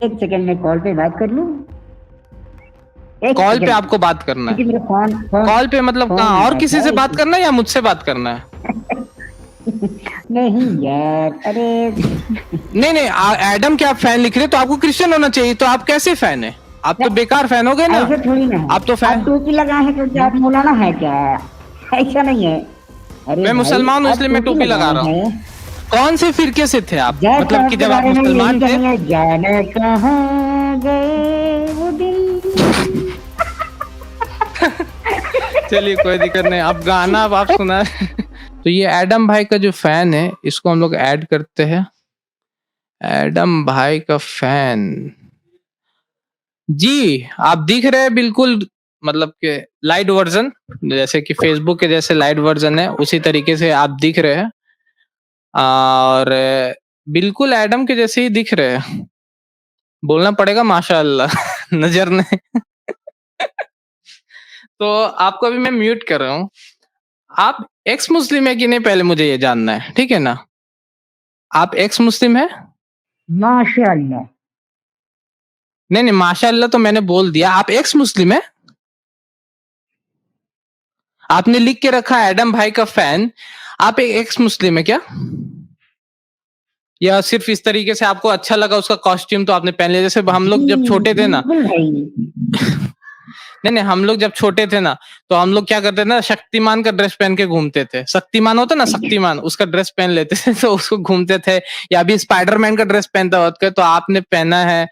एक सेकंड में कॉल पे बात कर लूं। एक कॉल पे सेकंड आपको बात करना क्योंकि है? मेरा फोन फोन कॉल पे मतलब फोन कहाँ, और आया किसी था से बात करना है या मुझसे बात करना है? नहीं यार, अरे नहीं नहीं, एडम के आप फैन लिख रहे हैं तो आपको क्रिश्चियन होना चाहिए, तो आप कैसे फैन है? आप तो बेकार फैन हो गए ना। ऐसा थोड़ी ना है। आप तो आप फैन। टोपी लगाए हैं तो क्या आप मौलाना है क्या? ऐसा नहीं है। अरे मैं भाई, मुसलमान हूँ आप इसलिए मैं टोपी टोपी लगा लगाए रहा हूँ। हैं। कौन से फिरके से थे आप, जय मतलब साहब कि के जब आप बारे में यही मुसलमान थे? कहेंगे, जाने कहाँ गए वो दिन। चलिए कोई दिक्कत नहीं, आप गाना अब आप सुना तो ये एडम भाई का जो फैन है इसको हम लोग ऐड करते हैं। एडम भाई का फैन जी, आप दिख रहे हैं बिल्कुल, मतलब के लाइट वर्जन, जैसे कि फेसबुक के जैसे लाइट वर्जन है उसी तरीके से आप दिख रहे हैं। और बिल्कुल एडम के जैसे ही दिख रहे हैं। बोलना पड़ेगा माशाअल्लाह नजर ने तो आपको अभी मैं म्यूट कर रहा हूँ। आप एक्स मुस्लिम है कि नहीं, पहले मुझे ये जानना है, ठीक है ना? आप एक्स मुस्लिम है? माशाअल्लाह। नहीं नहीं, माशाअल्लाह तो मैंने बोल दिया, आप एक्स मुस्लिम है? आपने लिख के रखा है एडम भाई का फैन, आप एक एक्स मुस्लिम है क्या? या सिर्फ इस तरीके से आपको अच्छा लगा उसका कॉस्ट्यूम तो आपने पहन लिया, जैसे हम जी लोग जब छोटे थे ना। बिल्कुल भाई। नहीं नहीं, हम लोग जब छोटे थे ना तो हम लोग क्या करते थे ना, शक्तिमान का ड्रेस पहन के घूमते थे। शक्तिमान होता ना, शक्तिमान, उसका ड्रेस पहन लेते थे तो उसको घूमते थे। या अभी स्पाइडरमैन का ड्रेस पहनता होता, तो आपने पहना है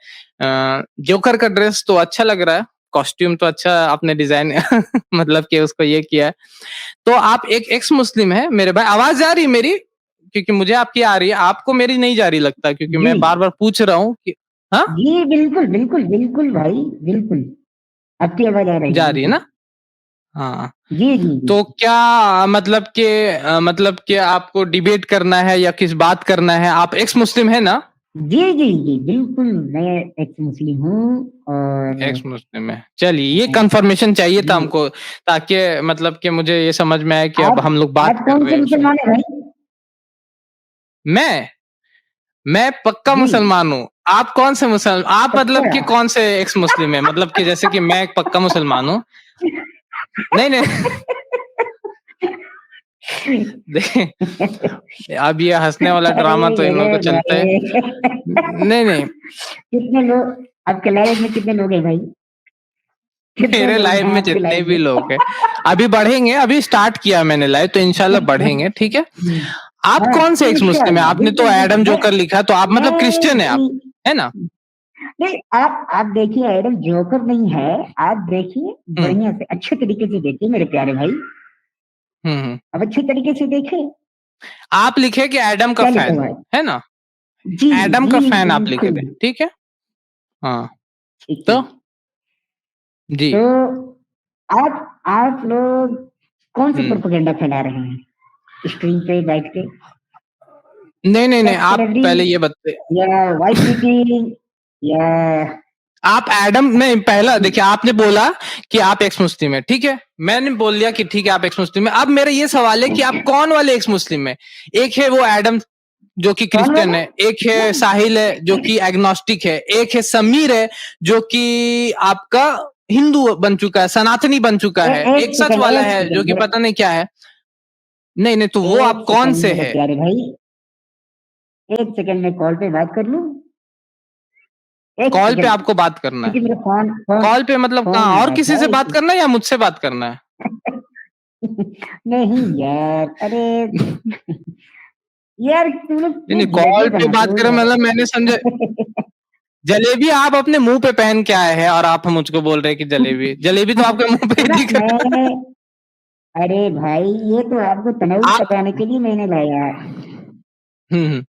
जोकर का ड्रेस, तो अच्छा लग रहा है। कॉस्ट्यूम तो अच्छा आपने डिजाइन मतलब कि उसको ये किया है। तो आप एक एक्स मुस्लिम है मेरे भाई। आवाज जा रही है मेरी? क्योंकि मुझे आपकी आ रही है, आपको मेरी नहीं जा रही लगता, क्योंकि जी मैं बार बार पूछ रहा हूँ कि हाँ जी बिल्कुल बिल्कुल बिल्कुल भाई, बिल्कुल आपकी आवाज आ रही है जा रही है बिल्कुल। ना। हाँ, जी जी जी तो क्या मतलब कि आपको डिबेट करना है या किस बात करना है? आप एक्स मुस्लिम है ना? जी जी जी बिल्कुल, मैं एक्स मुस्लिम हूँ। और एक्स मुस्लिम है, चलिए ये अ, कंफर्मेशन चाहिए था जी। हमको, ताकि मतलब कि मुझे ये समझ में आए कि अब आप हम लोग बात आप कर कौन रहे से हैं उसमें। मुसलमान है भाई? मैं पक्का जी मुसलमान हूँ। आप कौन से मुसलमान, आप मतलब पक्का। कि कौन से एक्स मुस्लिम है? मतलब कि जैसे कि मैं एक पक्का मुसलमान हूँ। नहीं नहीं देखिए, अब ये हंसने वाला अरे ड्रामा तो इन मेरे लोगों को चलता है। भाई, नहीं नहीं, कितने लोग आपके लाइफ में, कितने लोग हैं भाई? कितने मेरे लोग लाइफ हैं में आपके जितने लाइफ भी में? लोग हैं अभी बढ़ेंगे, अभी स्टार्ट किया मैंने लाइव, तो इंशाल्लाह बढ़ेंगे, ठीक है। आप हाँ कौन से एक्स मुस्लिम है? इंशाअल्लाह, आपने तो बिल्कुल एडम बिल्कुल। जोकर लिखा, तो आप मतलब क्रिश्चियन है आप, है ना? नहीं, आप देखिए, एडम जोकर नहीं है। आप देखिए, हम्म बढ़िया से अच्छे तरीके से देखिए मेरे प्यारे भाई। हम्म। अब अच्छे तरीके से देखें आप लिखे कि एडम का क्या लिखा फैन, हुआ है। है ना? जी एडम जी का फैन आप लिखे बिल्कुल। थे, ठीक है। हाँ, ठीक है। तो जी। तो आप लोग कौन सी हम्म। प्रोपेगेंडा फैला रहे हैं स्क्रीन पे बैठ के? नहीं नहीं नहीं, फैक्ट आप सेलेब्रिटी पहले ये बताइए। या वाइस बीटिंग या? आप एडम नहीं, पहला जी देखिए, आपने बोला कि आप एक्स मुस्लिम है, ठीक है। मैंने बोल दिया कि ठीक है आप एक्स मुस्लिम है। अब मेरा ये सवाल है कि आप कौन वाले एक्स मुस्लिम है? एक है वो एडम जो कि कौन क्रिश्चियन वाला? है, एक है साहिल है जो कि एग्नोस्टिक है, एक है समीर है जो कि आपका हिंदू बन चुका है, सनातनी बन चुका है, एक एक सच सेकंड, वाला एक है जो सेकंड कि मेरा, पता नहीं क्या है। नहीं नहीं, तो वो एक आप कौन सेकंड से मेरे है? प्यारे भाई, एक सेकंड में कॉल पे बात कर लूं। एक कॉल पे सेकंड आपको बात करना है? क्योंकि मेरा फोन फोन कॉल पे मतलब फोन कहाँ, और आया किसी था से बात इस करना है या मुझसे बात करना है? नहीं यार, अरे यार तुम लोग नहीं ये नहीं, जलेबी कॉल पे बनाते बात हो करें यार। मतलब मैंने समझा जलेबी आप अपने मुंह पे पहन के आए हैं और आप मुझको बोल रहे हैं कि जलेबी, जलेबी तो आपके मुंह पे ही सुना दिख रहा है। मैंने, अरे भाई ये तो आपको तनाउल आप पकाने के लिए मैंने लाया। हम्म।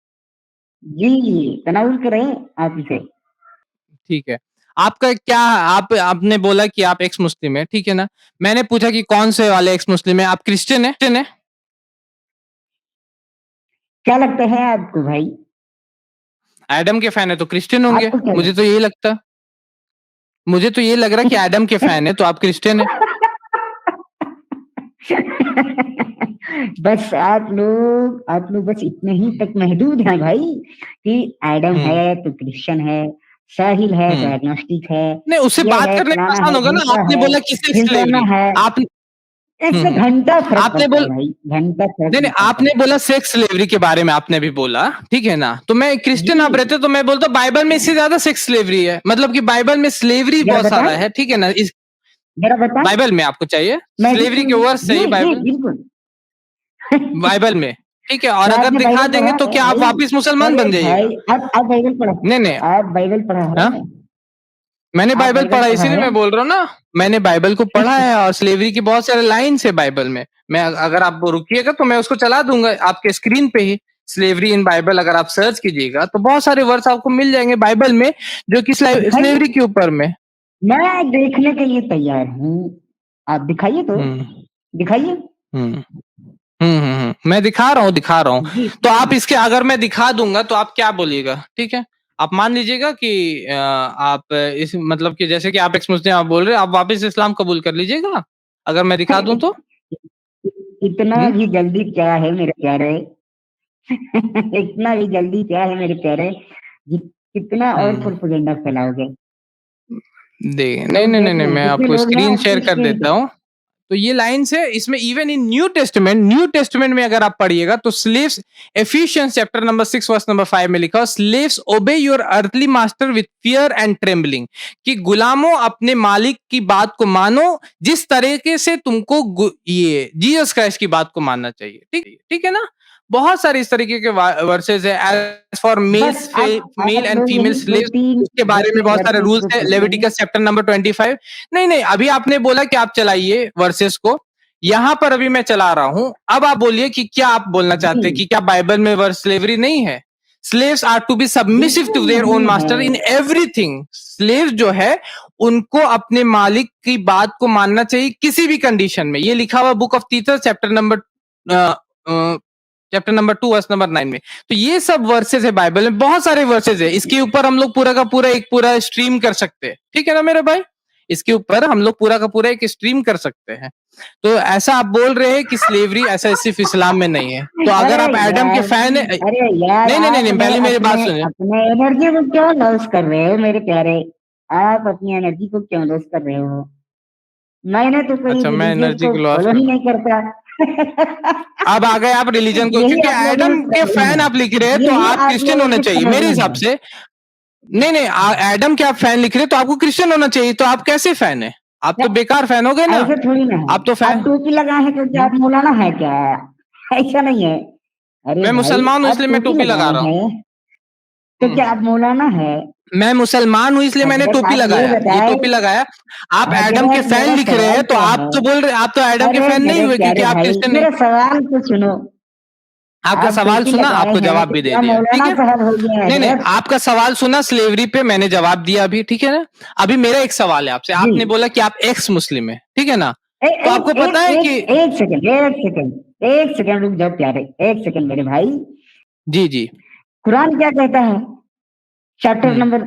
जी तनाउल करें आप इसे। ठीक है। आपका क्या, आप आपने बोला कि आप एक्स मुस्लिम है, ठीक है ना? मैंने पूछा कि कौन से वाले एक्स मुस्लिम है, आप क्रिश्चियन है? क्रिश्चियन है? क्या लगता है आपको भाई? एडम के फैन है तो क्रिश्चियन होंगे, आपको क्या मुझे तो यही लगता। मुझे तो ये लग रहा है कि एडम के फैन है तो आप क्रिश्चियन है। बस आप लोग बस इतने ही तक महदूद हैं भाई कि एडम हम्म है तो क्रिश्चियन है। साहिल है, हम्म। डायग्नोस्टिक है, नहीं, उससे ये बात है, करने का फलाना आसान है, होगा ना। ढिमका आपने है, बोला कि सेक्स ढिमकाना स्लेवरी। है। आप इससे हम्म। घंटा फर्क आपने पड़ता है बोल भाई, घंटा फर्क नहीं नहीं, निकलता आपने है। बोला सेक्स स्लेवरी के बारे में, आपने भी बोला, ठीक है ना। तो मैं जी, क्रिश्चियन आप रहते तो मैं बोलता बाइबल में इससे ज्यादा सेक्स स्लेवरी है, मतलब कि बाइबल में स्लेवरी जरा बहुत सारा बताएँ, है, ठीक है ना। इस जरा बताएँ, बाइबल में आपको चाहिए मैं भी स्लेवरी के सुनूँ। वर्स जी, चाहिए जी, बाइबल बिल्कुल। बाइबल में, ठीक है। और क्या अगर आपने दिखा बाइबल देंगे पढ़ा तो है क्या आप भाई? वापिस मुसलमान अरे बन भाई, जाइएगा? आप बाइबल पढ़ा नहीं नहीं। आप बाइबल पढ़ा हाँ, है? मैंने आप बाइबल बाइबल पढ़ा, पढ़ा इसीलिए है? मैं बोल रहा हूँ ना। मैंने बाइबल को पढ़ा है और स्लेवरी की बहुत सारे लाइन्स है बाइबल में। मैं अगर आप रुकिएगा तो मैं उसको चला दूंगा आपके स्क्रीन पे ही। स्लेवरी इन बाइबल अगर आप सर्च कीजिएगा तो बहुत सारे वर्स आपको मिल जाएंगे बाइबल में, जो कि दिखाइए, स्लेवरी के ऊपर में। मैं देखने के लिए तैयार हूँ। आप दिखाइए तो, हम्म। दिखाइए। हम्म। मैं दिखा रहा हूँ। जी, तो आप इसके अगर मैं दिखा दूंगा तो आप क्या बोलिएगा, ठीक है। आप मान लीजिएगा कि आप इस मतलब कि जैसे कि आप एक्स मुस्लिम आप बोल रहे हैं, आप वापस इस्लाम कबूल कर लीजिएगा अगर मैं दिखा दूं तो। इतना हम्म। भी जल्दी क्या है मेरे प्यारे? इतना भी जल्दी क्या है मेरे प्यारे? कितना और हम्म। प्रोपेगेंडा फैलाओगे? नहीं लोग नहीं नहीं देख नहीं, रहे हैं, मैं कितने आपको लोग हैं स्क्रीन शेयर आपकी कर स्क्रीन देता पे? हूँ। तो ये लाइन्स है इसमें, इवन इन न्यू टेस्टमेंट में अगर आप पढ़िएगा तो slaves, Ephesians chapter number 6 verse number 5 में लिखा हो, slaves obey your earthly master with fear and trembling, कि गुलामों अपने मालिक की बात को मानो जिस तरीके से तुमको ये जीसस क्राइस्ट की बात को मानना चाहिए, ठीक ठीक है ना। बहुत सारे इस तरीके के वर्सेस है। एज फॉर बस मेल आप एंड लोग फीमेल यही स्लेव्स, उसके दो बारे में तीन बहुत सारे वर्सेस रूल्स को है, पढ़ते हैं। Leviticus chapter number 25। नहीं नहीं, अभी आपने बोला कि आप चलाइए वर्सेस को, यहां पर अभी मैं चला रहा हूं। अब आप बोलिए कि क्या आप बोलना जी, चाहते हैं, कि क्या बाइबल में वर्स स्लेवरी नहीं है। Slaves are to be submissive to बिल्कुल देयर ओन नहीं है। Master in everything. स्लेव जो है उनको अपने मालिक की बात को मानना चाहिए किसी भी कंडीशन में। ये लिखा हुआ book of Titus chapter number 2 verse number 9 में। तो ये सब वर्सेस है बाइबल में, बहुत सारे वर्सेस है। इसके ऊपर हम लोग पूरा का पूरा एक पूरा स्ट्रीम कर सकते हैं, ठीक है ना मेरे भाई। इसके ऊपर हम लोग पूरा का पूरा एक स्ट्रीम कर सकते हैं। तो ऐसा आप बोल रहे हैं कि स्लेवरी ऐसा सिर्फ इस्लाम में नहीं है, तो अगर अरे आप एडम के यार, फैन है। अरे यार, नहीं नहीं नहीं नहीं, आपने पहले मेरी बात अपने सुनिए। अपने एनर्जी को क्यों लॉस कर रहे हो मेरे प्यारे? आप अपनी एनर्जी को क्यों लॉस कर रहे हो? मैंने तो कोई अच्छा, मैं रिलीजियन एनर्जी को को लॉस फॉलो कर ही रहा हूँ। नहीं करता। अब आ गए आप रिलीजन को, यही क्योंकि आप लोगों एडम में के प्रॉब्लम फैन है, आप लिख रहे हैं तो यही आप आप क्रिश्चियन लोगों होने की चाहिए मेरे प्रॉब्लम हिसाब है। से। नहीं नहीं, एडम के आप फैन लिख रहे हैं तो आपको क्रिश्चियन होना चाहिए, तो आप कैसे फैन है? आप क्या तो बेकार फैन हो गए ना। ऐसे थोड़ी ना है? आप तो आप फैन। टोपी लगाए हैं तो क्या हम्म? आप मौलाना है क्या? ऐसा नहीं है। अरे मैं भाई, मुसलमान हूं आप इसलिए मैं टोपी टोपी लगा लगाए रहा हूँ। हैं तो हम्म। क्या आप मौलाना है? मैं मुसलमान हूं इसलिए मैंने हजरत टोपी आप ये लगाया, ये बताए, टोपी लगाया। आप एडम के हजरत फैन मेरा लिख रहे सवाल हैं तो क्या आप है? तो बोल रहे, आप तो एडम के अरे फैन नहीं मेरे हुए क्योंकि प्यारे आप भाई, क्रिश्चियन नहीं। मेरा सवाल तो सुनो। आपका आप सवाल टोपी सुना, लगाए आपको हैं जवाब तो भी दे क्या दिया, ठीक मौलाना है। साहब हो गए नहीं नहीं, हजरत? आपका सवाल सुना स्लेवरी पे, मैंने जवाब दिया अभी, ठीक है ना। अभी मेरा एक सवाल है आपसे, जी, आपने बोला कि आप एक्स मुस्लिम है, ठीक है ना। ए, तो एक आपको पता एक है कि एक एक सेकंड, एक सेकंड, एक सेकंड रुक जाओ प्यारे, एक सेकंड मेरे भाई। जी जी। कुरान क्या कहता है? चैप्टर हम्म। नंबर,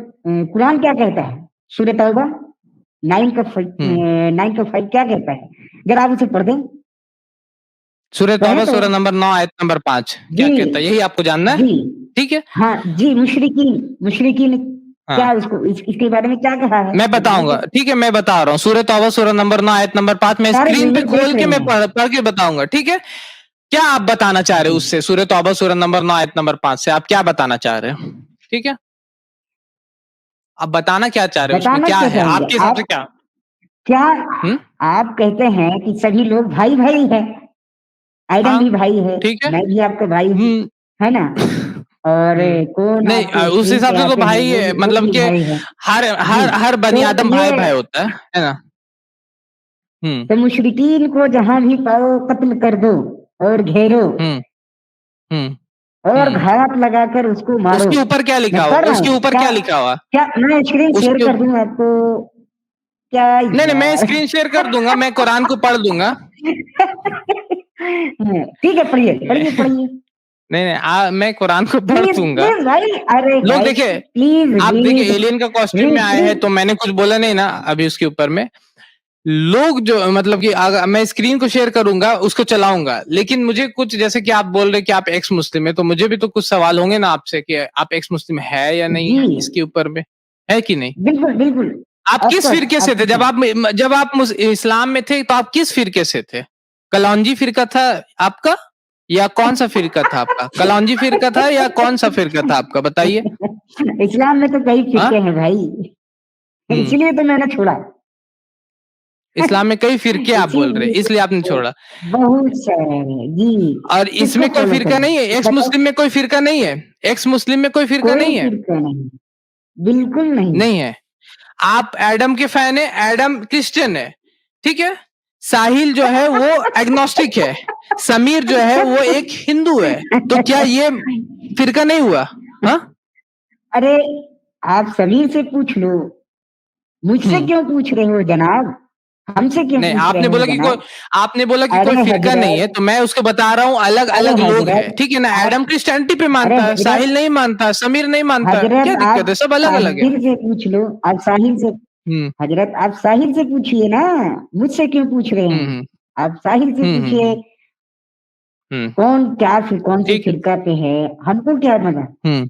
कुरान क्या कहता है? सूरह तौबा 9 का 5, हम्म। 9 का 5 क्या कहता है? जरा आप उसे पढ़ दें। सूरह कहें तौबा तो। सूरह नंबर 9 आयत नंबर 5 जी, क्या कहता है, यही आपको जानना है, जी, ठीक है। हाँ जी, मुशरिकीन मुशरिकीन हाँ, क्या उसको इसके बारे में क्या कहा है मैं बताऊंगा, बताइए? ठीक है, मैं बता रहा हूँ। सूरह तौबा सूरह नंबर 9 आयत नंबर 5 मैं सारे स्क्रीन पे व्यूवर देख खोल के रहे मैं हैं। पढ़ के बताऊंगा, ठीक है। क्या आप बताना चाह रहे हो जी, उससे, सूरह तौबा सूरह नंबर 9 आयत नंबर 5 से आप क्या बताना चाह रहे हो, ठीक है। आप बताना क्या चाह रहे हो, उसमें बताना क्या क्या है चाहेंगे आपके हिसाब से आप? क्या। क्या हम्म। आप कहते हैं कि सभी लोग भाई भाई हैं? आइडन हाँ, भी भाई है, ठीक है। मैं भी आपका भाई हूँ, हम्म। है ना? और हम्म। कौन नहीं, आपके उस स्क्रीन हिसाब पे से तो आते हैं भाई वो मतलब भी कि भाई है। हर जी, हर हर बनी तो आदम भाई ये भाई होता है ना। हम्म। तो मुशरिकीन को जहां भी पाओ कत्ल कर दो और घेरो हम्म। हम्म। और हम्म। घात लगाकर उसको मारो। उसके ऊपर क्या मैं लिखा हुआ, कर रहा उसके हूँ ऊपर क्या? क्या लिखा हुआ। क्या मैं स्क्रीन शेयर उसके कर दूं आपको? क्या नहीं नहीं, मैं यार? स्क्रीन शेयर कर दूंगा, मैं कुरान को पढ़ दूंगा। ठीक है, पढ़िए पढ़िए नहीं पढ़िए। नहीं, मैं कुरान को पढ़ प्लीज दूंगा। प्लीज भाई, अरे लोग भाई, देखिए, प्लीज आप देखिए रीड, एलियन का कॉस्ट्यूम में रीड आए हैं प्लीज। तो मैंने कुछ बोला नहीं ना अभी उसके ऊपर में। लोग जो मतलब कि अगर मैं स्क्रीन को शेयर करूंगा उसको चलाऊंगा, लेकिन मुझे कुछ जैसे कि आप बोल रहे कि आप एक्स मुस्लिम है, तो मुझे भी तो कुछ सवाल होंगे ना आपसे कि आप एक्स मुस्लिम है या नहीं जी, है इसके ऊपर में। है कि नहीं? बिल्कुल, बिल्कुल। आप ऑफ किस कोर्स, फिरके से थे जब आप इस्लाम में थे, तो आप किस फिरके से थे? कलौंजी फिरका था आपका या कौन सा फिरका था आपका? कलौंजी फिरका था या कौन सा फिरका था आपका, बताइए? इस्लाम में तो कई हाँ? फिरके हैं भाई, हम्म। इसलिए तो मैंने छोड़ा। इस्लाम में कई फिरके आप बोल रहे हैं, इसीलिए इसलिए आपने छोड़ा। बहुत सारे जी, और किसको इसमें कोई फॉलो फिरका करें नहीं है, एक्स बताओ? मुस्लिम में कोई फिरका नहीं है, एक्स मुस्लिम में कोई फिरका कोई नहीं है, फिरका नहीं, बिल्कुल नहीं। नहीं है। आप एडम के फैन है, एडम क्रिश्चियन है, ठीक है। साहिल जो है वो एग्नोस्टिक है, समीर जो है वो एक हिंदू है, तो क्या ये फिरका नहीं हुआ? हाँ? अरे आप समीर से पूछ लो, मुझसे हम्म। क्यों पूछ रहे हो जनाब? हमसे क्यों नहीं, पूछ रहे हो जनाब? आपने बोला कि कोई अरे फिरका नहीं है, हजरत, तो मैं उसको बता रहा हूँ अलग अरे अलग लोग हैं, हजरत ठीक है ना। आप, एडम क्रिश्चियनिटी पे अरे मानता है, हजरत, साहिल नहीं मानता, समीर नहीं मानता, हजरत क्या आप दिक्कत है, सब अलग अलग है। साहिर से पूछ लो, आप साहिर से, हम्म। हजरत आप साहिर से पूछिए ना, मुझसे क्यों पूछ रहे हम्म। हैं? हम्म। आप साहिर से हम्म। पूछिए, हम्म। कौन से ठीक है। फिरका पे है, हमको क्या पता, हम्म।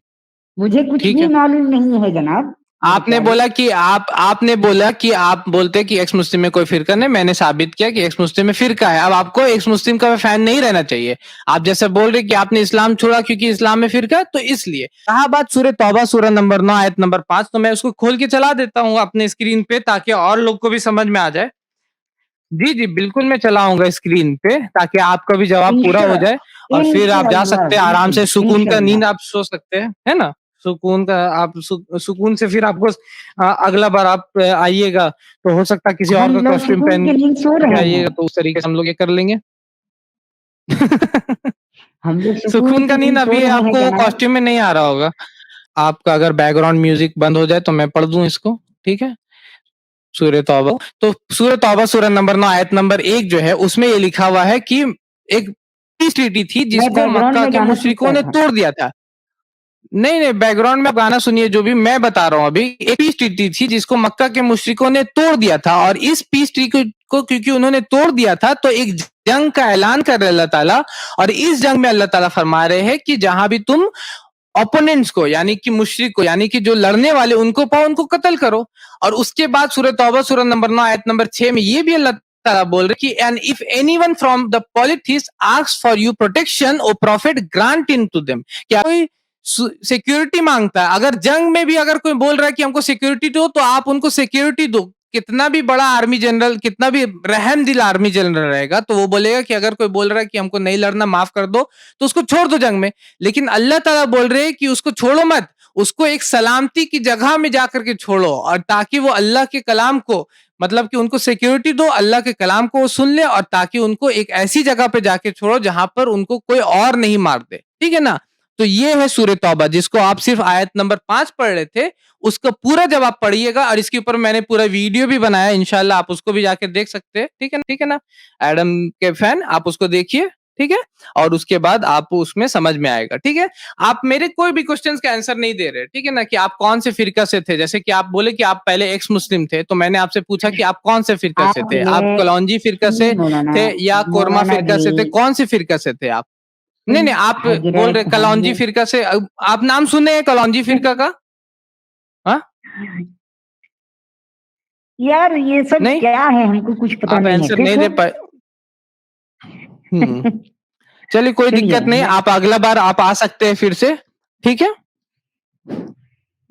मुझे कुछ ठीक भी है। मालूम नहीं है जनाब, मेरे प्यारे। आपने बोला कि आप बोलते कि एक्स मुस्लिम में कोई फिरका नहीं, मैंने साबित किया कि एक्स मुस्लिम में फिरका है। अब आपको एक्स मुस्लिम का फैन नहीं रहना चाहिए। आप जैसे बोल रहे कि आपने इस्लाम छोड़ा क्योंकि इस्लाम में फिरका है, तो इसलिए कहा बात सूरह तौबा सूरह नंबर 9 आयत नंबर 5। तो मैं उसको खोल के चला देता हूँ अपने स्क्रीन पे, ताकि और लोग को भी समझ में आ जाए। जी जी बिल्कुल, मैं चलाऊंगा स्क्रीन पे ताकि आपका भी जवाब पूरा इंशा हो जाए, और फिर आप जा इंशाअल्लाह, सकते हैं आराम बिल्कुल से, सुकून का इंशाअल्लाह। नींद आप सो सकते हैं, है ना। सुकून का आप सुकून से फिर आपको अगला बार आप आइएगा, तो हो सकता है किसी और हम का लोग कॉस्ट्यूम सुकून पहन की नींद सो के रहे हैं, आइएगा, तो उस तरीके से हम लोग ये कर लेंगे। हम लोग सुकून सुकून की का नींद नींद सो अभी रहे हैं आपको जनाब। कॉस्ट्यूम में नहीं आ रहा होगा। आपका अगर बैकग्राउंड म्यूजिक बंद हो जाए तो मैं पढ़ दूं इसको, ठीक है। सूरह तौबा, तो सूरह तौबा सूरह नंबर 9 आयत नंबर 1 जो है, उसमें ये लिखा हुआ है कि एक पीस ट्रीटी थी मैं जिसको बैकग्राउंड मक्का में के गाना मुशरिकों सुनता ने था। तोड़ दिया था। नहीं नहीं, बैकग्राउंड में आप गाना सुनिए, जो भी मैं बता रहा हूं अभी। एक पीस ट्रीटी थी जिसको मक्का के मुशरिकों ने तोड़ दिया था, और इस पीस ट्रीटी को क्योंकि उन्होंने तोड़ दिया था, तो एक जंग का ऐलान कर रहे अल्लाह ताला। और इस जंग में अल्लाह ताला फरमा रहे हैं कि जहां भी तुम ओपोनेंट्स को, यानी कि मुशरिक को, यानी कि जो लड़ने वाले उनको पाओ, उनको कत्ल करो। और उसके बाद सूरह तौबा सूरह नंबर 9 आयत नंबर 6 में ये भी अल्लाह ताला बोल रहे कि and if anyone from the पॉलिथिस asks for you protection o profit grant in to them. क्या कोई सिक्योरिटी मांगता है, अगर जंग में भी अगर कोई बोल रहा है कि हमको सिक्योरिटी दो, तो आप उनको सिक्योरिटी दो। कितना भी बड़ा आर्मी जनरल, कितना भी रहम दिल आर्मी जनरल रहेगा, तो वो बोलेगा कि अगर कोई बोल रहा है कि हमको नहीं लड़ना, माफ कर दो, तो उसको छोड़ दो जंग में। लेकिन अल्लाह ताला बोल रहे हैं कि उसको छोड़ो मत, उसको एक सलामती की जगह में जाकर के छोड़ो, और ताकि वो अल्लाह के कलाम को, मतलब कि उनको सिक्योरिटी दो, अल्लाह के कलाम को वो सुन ले, और ताकि उनको एक ऐसी जगह पे जाके छोड़ो जहां पर उनको कोई और नहीं मार दे, ठीक है ना। तो ये है सूरह तौबा, जिसको आप सिर्फ आयत नंबर 5 पढ़ रहे थे। उसका पूरा जवाब पढ़िएगा, और इसके ऊपर मैंने पूरा वीडियो भी बनाया, इंशाल्लाह आप उसको भी जाके देख सकते हैं, ठीक है ना, ठीक है ना। एडम के फैन, आप उसको देखिए, ठीक है। और उसके बाद आपको उसमें समझ में आएगा, ठीक है। आप मेरे कोई भी क्वेश्चंस का आंसर नहीं दे रहे, ठीक है ना, कि आप कौन से फिरका से थे। जैसे कि आप बोले कि आप पहले एक्स मुस्लिम थे, तो मैंने आपसे पूछा कि आप कौन से फिरका से थे, आपने, आप कलौंजी फिरका से सुनिए मौलाना, थे या कोरमा मौलाना फिरका जी, से थे, कौन से फिरका से थे आप? नहीं नहीं, आप बोल रहे हजरत कलौंजी हमने, फिरका से, आप नाम सुने हैं कलौंजी फिरका का? हाँ? यार ये सब नहीं, क्या है, हमको कुछ पता आप नहीं है, आंसर नहीं देखो। दे पाए। हम्म। चलिए, कोई चलिए दिक्कत नहीं, मैं, आप अगला बार आप आ सकते हैं फिर से, ठीक है।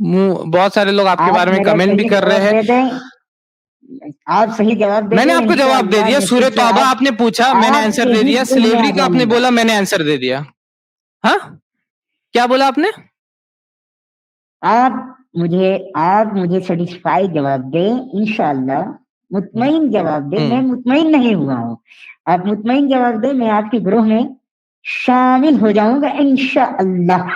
बहुत सारे लोग आपके आप बारे में मेरा कमेंट भी सही कर रहे जवाब हैं। दे दें, आप सही जवाब दे मैंने दें आपको जवाब दे इंशाअल्लाह, दिया, जैसे सूरह कि तौबा आप आपने पूछा, मैंने आंसर आपके दे ही दिया। दिल में स्लेवरी आ का आपने जाऊंगा। बोला, मैंने आंसर दे दिया। हाँ? क्या बोला आपने? आप आप मुझे सेटिस्फाई जवाब दें इंशाअल्लाह, मुतमईन जवाब दें, मैं हम्म। मुतमईन नहीं हुआ हूँ। आप मुतमईन जवाब दें, मैं आपके ग्रोह में शामिल हो जाऊंगा इंशाअल्लाह।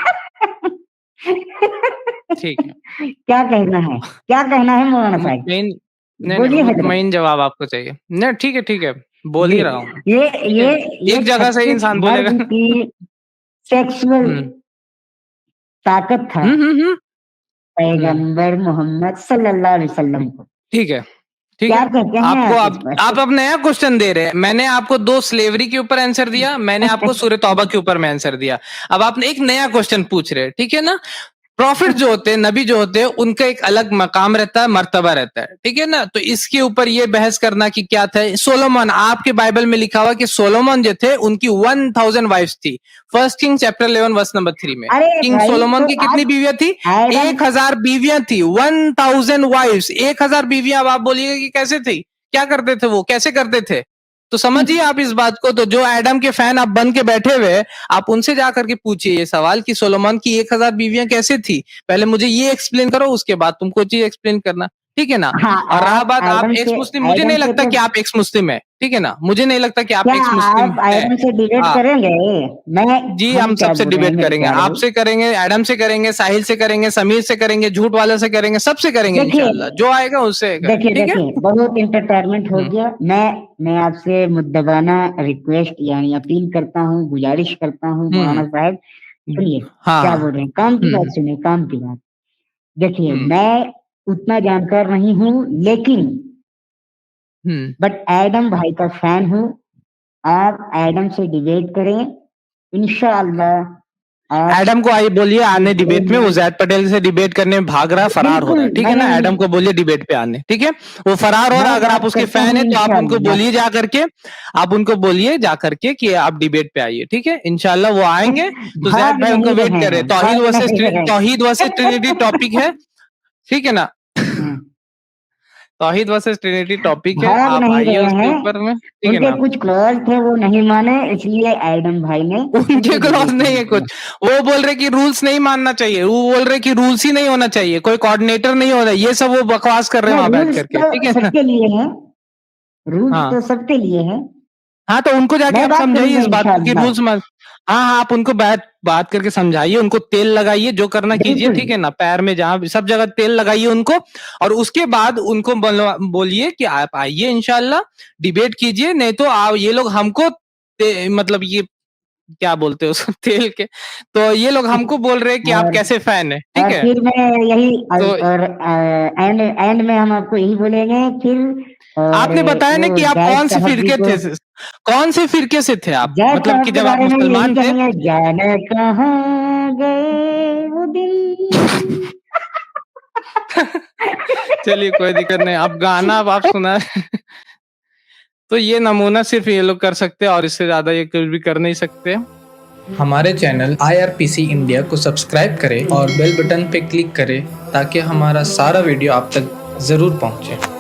ठीक है। क्या कहना है, क्या कहना है मौलाना साहब? मुतमईन, नहीं नहीं, बोलिए हजरत। मुतमईन जवाब आपको चाहिए। नहीं, ठीक है, ठीक है, बोल ये ही रहा हूँ मैं। ये ठीक ये है, ये एक जगह से ही 36 इंसान बोलेगा। मर्द की सेक्सुअल हम्म। ताकत था हम्म। हम्म। पैगंबर मोहम्मद सल्लल्लाहु अलैहि वसल्लम को। ठीक है, ठीक क्या है। कहते हैं आपको आप इस आप पर? आप अब नया क्वेश्चन दे रहे हैं। मैंने आपको 2 स्लेवरी के ऊपर आंसर दिया, मैंने आपको सूरह तौबा के ऊपर में आंसर दिया। अब आप एक नया क्वेश्चन पूछ रहे हैं, ठीक है ना। प्रॉफिट जो होते हैं, नबी जो होते हैं, उनका एक अलग मकाम रहता है, मर्तबा रहता है, ठीक है ना। तो इसके ऊपर ये बहस करना कि क्या था सोलोमन, आपके बाइबल में लिखा हुआ कि सोलोमन जो थे उनकी 1000 वाइफ्स थी। First king chapter 11 verse number 3 में। अरे किंग भाई सोलोमन तो की कितनी आप बीवियां थी? एडम 1000 बीवियां थी। 1000 वाइफ्स, 1000 बीवियां। अब आप बोलिएगा कि कैसे थी, क्या करते थे वो, कैसे करते थे? तो समझिए आप इस बात को। तो जो एडम के फैन आप बन के बैठे हुए, आप उनसे जाकर के पूछिए ये सवाल कि सोलोमन की 1000 बीवियां कैसे थी। पहले मुझे ये एक्सप्लेन करो, उसके बाद तुमको चीज एक्सप्लेन करना, ठीक है ना। हाँ और रहा बात आप एडम एक्स से मुस्लिम, मुझे नहीं लगता तो कि आप एक्स मुस्लिम है, ठीक है ना। मुझे नहीं लगता कि आप क्या एक्स मुस्लिम आप है। एडम से डिबेट हाँ करेंगे? मैं जी, हम हम क्या सबसे बोल रहे हैं डिबेट मेरे करेंगे, प्यारे? आपसे करेंगे, एडम से करेंगे, साहिल से करेंगे, समीर से करेंगे, झूठ वाले से करेंगे, सबसे करेंगे देखिए इंशाल्लाह। जो आएगा उससे करेंगे, देखिए ठीक है। देखिए बहुत इंटरटेनमेंट हो हम्म गया। मैं आपसे मुद्दबाना रिक्वेस्ट यानी अपील करता हूँ, गुजारिश करता हूँ हम्म मौलाना साहब, सुनिए हाँ क्या हाँ बोल रहे हैं, काम की बात हम्म सुनिए, काम की बात। देखिए हम्म मैं उतना जानकार नहीं हूँ, लेकिन हम्म बट एडम भाई का फैन हूँ। आप एडम से डिबेट करें, इंशाअल्लाह आप एडम को आइए बोलिए आने डिबेट में, वो जीतेंगे। जैद पटेल से डिबेट करने में भाग रहा है, फरार हो रहा बिल्कुल है, ठीक है मैं ना। एडम को बोलिए डिबेट पे आने, ठीक है। वो फरार हो रहा मैं है, अगर आप बात उसके करता फैन हूँ है तो आप उनको इंशाअल्लाह। बोलिए जा करके, आप उनको बोलिए जा करके कि आप डिबेट पे आइए, ठीक है। इंशाल्लाह वो आएंगे तो जैद भाग भाई उनको नहीं वेट रहे कर रहे हैं, हैं। भाग नहीं रहे तौहीद वर्सेस ट्रिनिटी टॉपिक है, ठीक है ना। हैं। तौहीद वर्सेस ट्रिनिटी टॉपिक है, भाग आप नहीं आइए रहे उसके हैं। ऊपर में, ठीक है उनके ना। कुछ क्लॉज थे वो नहीं माने, इसलिए एडम भाई ने उनके हमसे क्लॉज डिबेट नहीं नहीं है किया। कुछ, वो बोल रहे कि रूल्स नहीं मानना चाहिए, वो बोल रहे कि रूल्स ही नहीं होना चाहिए, कोई कोऑर्डिनेटर नहीं होना, ये सब वो बकवास कर रहे हैं नहीं, वहां बैठ रूल्स करके, तो ठीक है ना। सबके लिए हैं, रूल्स हाँ तो सबके लिए हैं। हाँ, तो उनको जाके मैं आप बात समझाइए करूंगा इस बात को कि इंशाअल्लाह। रूल्स मान। हाँ हाँ, आप उनको बात करके समझाइए, उनको तेल लगाइए, जो करना कीजिए, बिल्कुल। ठीक है ना। पैर में जहां भी सब जगह तेल लगाइए उनको। और उसके बाद उनको बोलिए कि आप आइए इंशाल्लाह, डिबेट कीजिए। नहीं तो आप ये लोग हमको मतलब ये क्या बोलते हैं उसको तेल के, तो ये लोग हमको बोल रहे हैं कि आप और कैसे फैन है, ठीक और है। फिर मैं यही तो और एंड एंड में हम आपको यही बोलेंगे फिर। और आपने बताया ना वो कि आप जायद कौन से साहब जी फिरके को, थे, कौन से फिरके से थे आप, जैद मतलब कि साहब के जब आप बारे में यही मुसलमान थे। कहेंगे, जाने कहाँ गए वो दिन। चलिए कोई दिक्कत नहीं, अब गाना अब आप सुना। तो ये नमूना सिर्फ ये लोग कर सकते हैं और इससे ज्यादा ये कुछ भी कर नहीं सकते। हमारे चैनल IRPC इंडिया को सब्सक्राइब करें और बेल बटन पे क्लिक करें ताकि हमारा सारा वीडियो आप तक जरूर पहुंचे।